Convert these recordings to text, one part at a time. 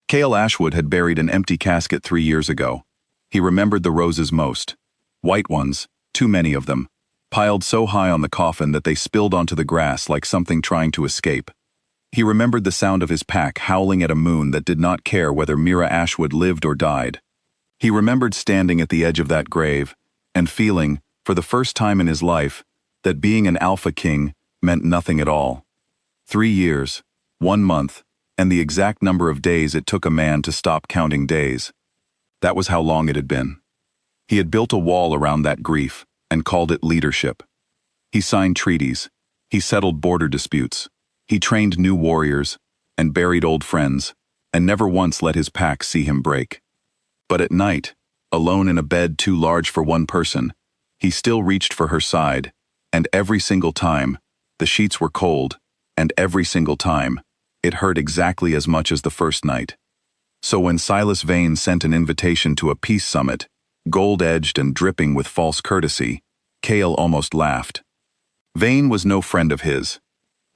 Kael Ashwood had buried an empty casket 3 years ago. He remembered the roses most. White ones, too many of them, piled so high on the coffin that they spilled onto the grass like something trying to escape. He remembered the sound of his pack howling at a moon that did not care whether Mira Ashwood lived or died. He remembered standing at the edge of that grave and feeling, for the first time in his life, that being an alpha king meant nothing at all. 3 years, 1 month, and the exact number of days it took a man to stop counting days. That was how long it had been. He had built a wall around that grief and called it leadership. He signed treaties. He settled border disputes. He trained new warriors and buried old friends, and never once let his pack see him break. But at night, alone in a bed too large for one person, he still reached for her side, and every single time, the sheets were cold, and every single time, it hurt exactly as much as the first night. So when Silas Vane sent an invitation to a peace summit, gold-edged and dripping with false courtesy, Kael almost laughed. Vane was no friend of his.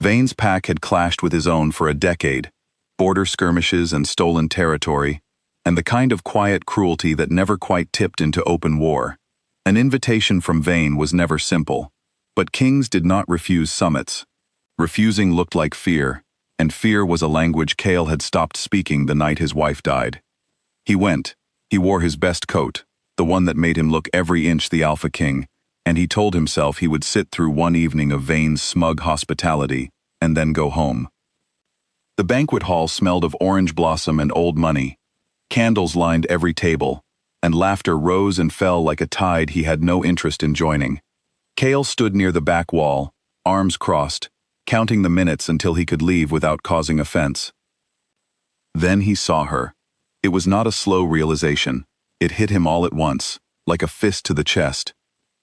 Vane's pack had clashed with his own for a decade, border skirmishes and stolen territory, and the kind of quiet cruelty that never quite tipped into open war. An invitation from Vane was never simple, but kings did not refuse summits. Refusing looked like fear, and fear was a language Kael had stopped speaking the night his wife died. He went. He wore his best coat, the one that made him look every inch the Alpha King, and he told himself he would sit through one evening of Vane's smug hospitality and then go home. The banquet hall smelled of orange blossom and old money. Candles lined every table, and laughter rose and fell like a tide he had no interest in joining. Kael stood near the back wall, arms crossed, counting the minutes until he could leave without causing offense. Then he saw her. It was not a slow realization. It hit him all at once, like a fist to the chest.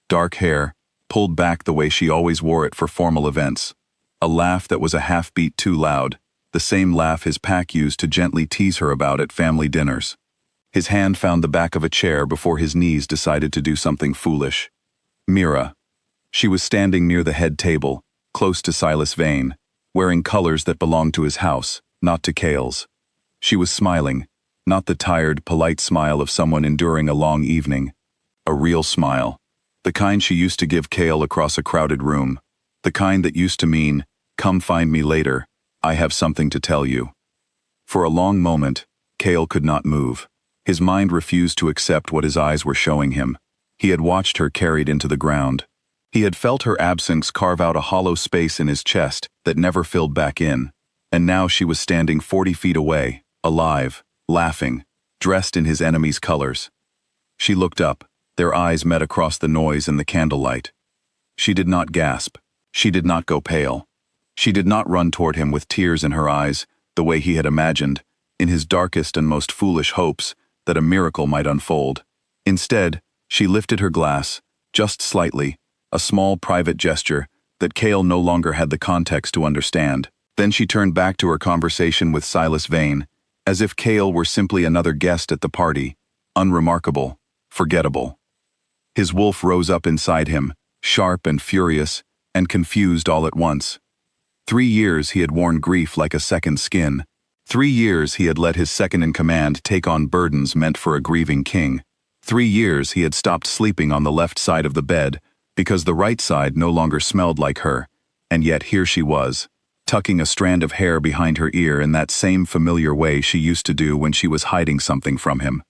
Dark hair, pulled back the way she always wore it for formal events. A laugh that was a half-beat too loud, the same laugh his pack used to gently tease her about at family dinners. His hand found the back of a chair before his knees decided to do something foolish. Mira. She was standing near the head table, close to Silas Vane, wearing colors that belonged to his house, not to Kael's. She was smiling, not the tired, polite smile of someone enduring a long evening. A real smile. The kind she used to give Kael across a crowded room. The kind that used to mean, "Come find me later. I have something to tell you." For a long moment, Kael could not move. His mind refused to accept what his eyes were showing him. He had watched her carried into the ground. He had felt her absence carve out a hollow space in his chest that never filled back in, and now she was standing 40 feet away, alive, laughing, dressed in his enemy's colors. She looked up, their eyes met across the noise and the candlelight. She did not gasp. She did not go pale. She did not run toward him with tears in her eyes, the way he had imagined, in his darkest and most foolish hopes, that a miracle might unfold. Instead, she lifted her glass, just slightly, a small private gesture that Kael no longer had the context to understand. Then she turned back to her conversation with Silas Vane, as if Kael were simply another guest at the party, unremarkable, forgettable. His wolf rose up inside him, sharp and furious, and confused all at once. 3 years he had worn grief like a second skin. 3 years he had let his second-in-command take on burdens meant for a grieving king. 3 years he had stopped sleeping on the left side of the bed, because the right side no longer smelled like her, and yet here she was, tucking a strand of hair behind her ear in that same familiar way she used to do when she was hiding something from him.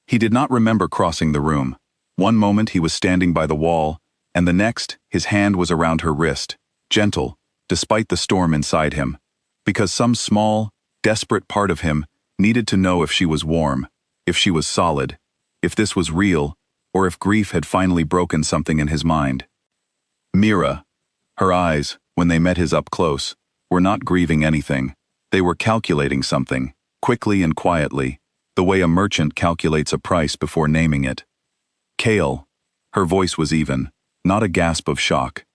He did not remember crossing the room. One moment he was standing by the wall, and the next, his hand was around her wrist, gentle, despite the storm inside him, because some small, desperate part of him needed to know if she was warm, if she was solid, if this was real, or if grief had finally broken something in his mind. Mira. Her eyes, when they met his up close, were not grieving anything. They were calculating something, quickly and quietly, the way a merchant calculates a price before naming it. Kael. Her voice was even, not a gasp of shock.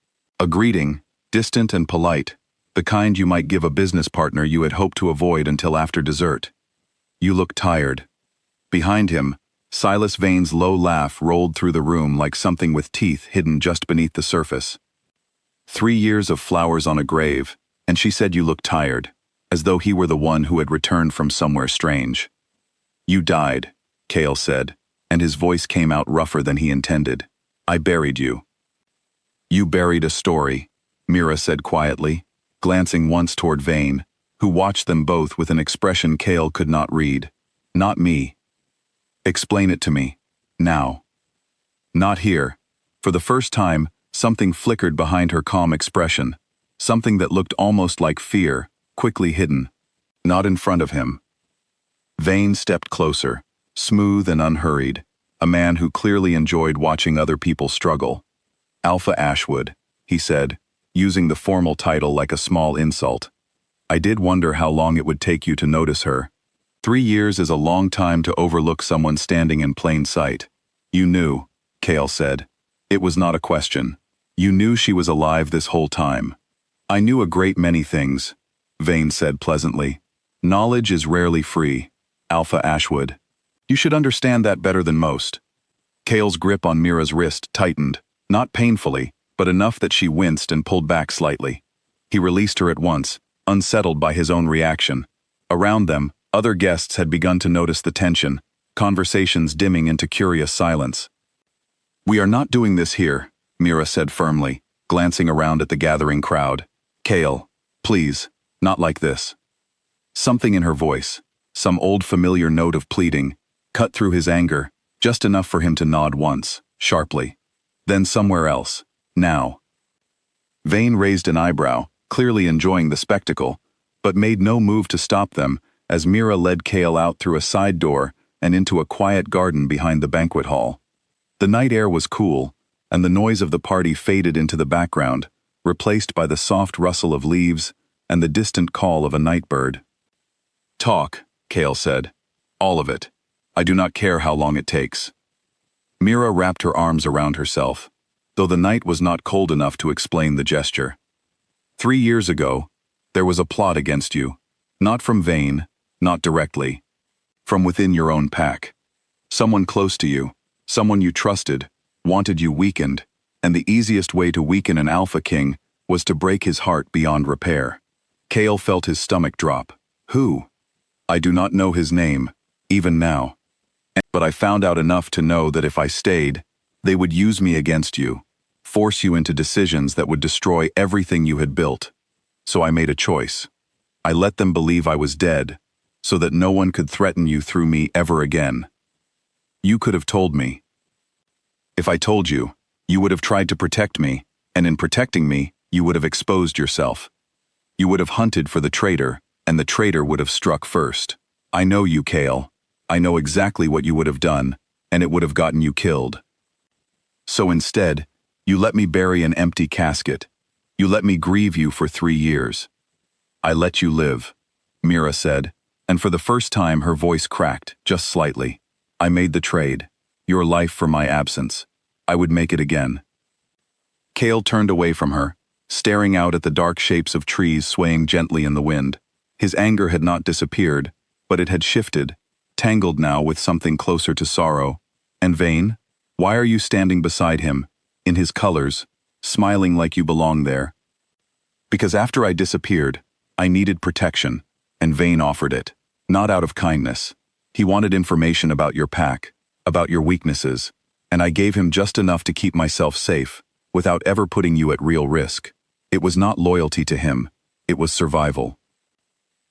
A greeting, distant and polite, the kind you might give a business partner you had hoped to avoid until after dessert. "You look tired." Behind him, Silas Vane's low laugh rolled through the room like something with teeth hidden just beneath the surface. 3 years of flowers on a grave, and she said you look tired. as though he were the one who had returned from somewhere strange. "You died," Kael said, and his voice came out rougher than he intended. "I buried you." "You buried a story," Mira said quietly, glancing once toward Vane, who watched them both with an expression Kael could not read. "Not me." "Explain it to me. Now." "Not here." For the first time, something flickered behind her calm expression, something that looked almost like fear, quickly hidden. "Not in front of him." Vane stepped closer, smooth and unhurried, a man who clearly enjoyed watching other people struggle. "Alpha Ashwood," he said, using the formal title like a small insult. "I did wonder how long it would take you to notice her. 3 years is a long time to overlook someone standing in plain sight." "You knew," Kael said. "It was not a question. You knew she was alive this whole time." "I knew a great many things," Vane said pleasantly. "Knowledge is rarely free, Alpha Ashwood. You should understand that better than most." Kael's grip on Mira's wrist tightened, not painfully, but enough that she winced and pulled back slightly. He released her at once, unsettled by his own reaction. Around them, other guests had begun to notice the tension, conversations dimming into curious silence. "We are not doing this here," Mira said firmly, glancing around at the gathering crowd. "Kael, please, not like this." Something in her voice, some old familiar note of pleading, cut through his anger, just enough for him to nod once, sharply. Then somewhere else. "Now." Vane raised an eyebrow, clearly enjoying the spectacle, but made no move to stop them as Mira led Kael out through a side door and into a quiet garden behind the banquet hall. The night air was cool, and the noise of the party faded into the background, replaced by the soft rustle of leaves and the distant call of a night bird. "Talk," Kael said. "All of it. I do not care how long it takes." Mira wrapped her arms around herself, though the night was not cold enough to explain the gesture. 3 years ago, there was a plot against you, not from Vane, not directly. From within your own pack. Someone close to you, someone you trusted, wanted you weakened, and the easiest way to weaken an Alpha King was to break his heart beyond repair. Kael felt his stomach drop. "Who?" "I do not know his name, even now. But I found out enough to know that if I stayed, they would use me against you, force you into decisions that would destroy everything you had built. So I made a choice. I let them believe I was dead, so that no one could threaten you through me ever again. You could have told me. If I told you, you would have tried to protect me, and in protecting me, you would have exposed yourself. You would have hunted for the traitor, and the traitor would have struck first. I know you, Kael. I know exactly what you would have done, and it would have gotten you killed. So instead, you let me bury an empty casket. You let me grieve you for 3 years. I let you live," Mira said, and for the first time her voice cracked, just slightly. "I made the trade. Your life for my absence. I would make it again." Kael turned away from her, staring out at the dark shapes of trees swaying gently in the wind. His anger had not disappeared, but it had shifted, tangled now with something closer to sorrow. "And Vane? Why are you standing beside him, in his colors, smiling like you belong there?" "Because after I disappeared, I needed protection, and Vane offered it, not out of kindness. He wanted information about your pack, about your weaknesses, and I gave him just enough to keep myself safe, without ever putting you at real risk. It was not loyalty to him, it was survival."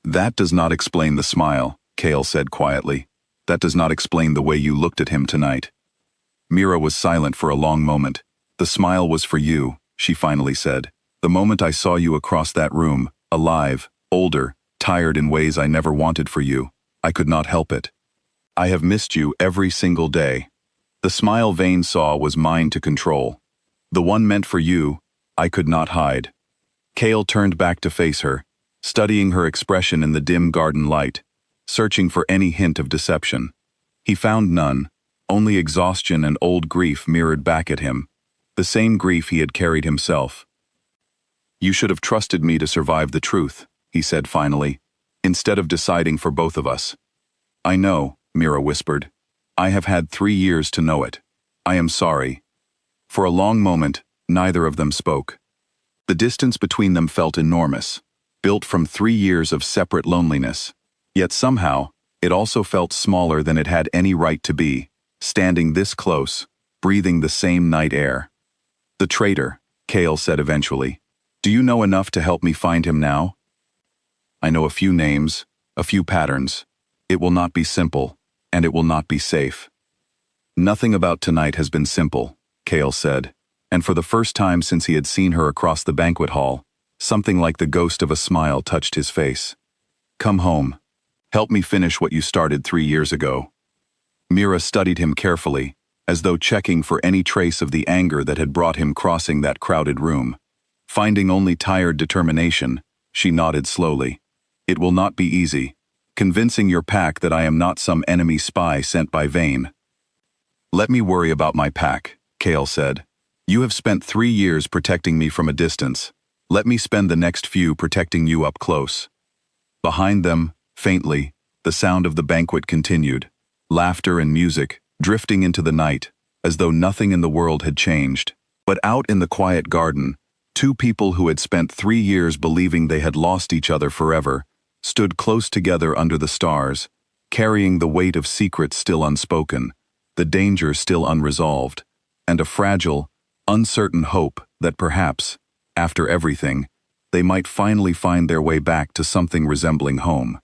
"That does not explain the smile," Kael said quietly. "That does not explain the way you looked at him tonight." Mira was silent for a long moment. "The smile was for you," she finally said. "The moment I saw you across that room, alive, older, tired in ways I never wanted for you, I could not help it. I have missed you every single day." The smile Vane saw was mine to control. The one meant for you, I could not hide. Kael turned back to face her, studying her expression in the dim garden light, searching for any hint of deception. He found none, only exhaustion and old grief mirrored back at him, the same grief he had carried himself. "You should have trusted me to survive the truth," he said finally, "instead of deciding for both of us." "I know," Mira whispered. "I have had 3 years to know it. I am sorry." For a long moment, neither of them spoke. The distance between them felt enormous. built from 3 years of separate loneliness. Yet somehow, it also felt smaller than it had any right to be, standing this close, breathing the same night air. "The traitor," Kael said eventually. "Do you know enough to help me find him now?" "I know a few names, a few patterns. It will not be simple, and it will not be safe." "Nothing about tonight has been simple," Kael said, and for the first time since he had seen her across the banquet hall, something like the ghost of a smile touched his face. "Come home. Help me finish what you started 3 years ago." Mira studied him carefully, as though checking for any trace of the anger that had brought him crossing that crowded room. Finding only tired determination, she nodded slowly. "It will not be easy, convincing your pack that I am not some enemy spy sent by Vane." "Let me worry about my pack," Kael said. "You have spent 3 years protecting me from a distance. Let me spend the next few protecting you up close." Behind them, faintly, the sound of the banquet continued, laughter and music, drifting into the night, as though nothing in the world had changed. But out in the quiet garden, two people who had spent 3 years believing they had lost each other forever, stood close together under the stars, carrying the weight of secrets still unspoken, the danger still unresolved, and a fragile, uncertain hope that perhaps, after everything, they might finally find their way back to something resembling home.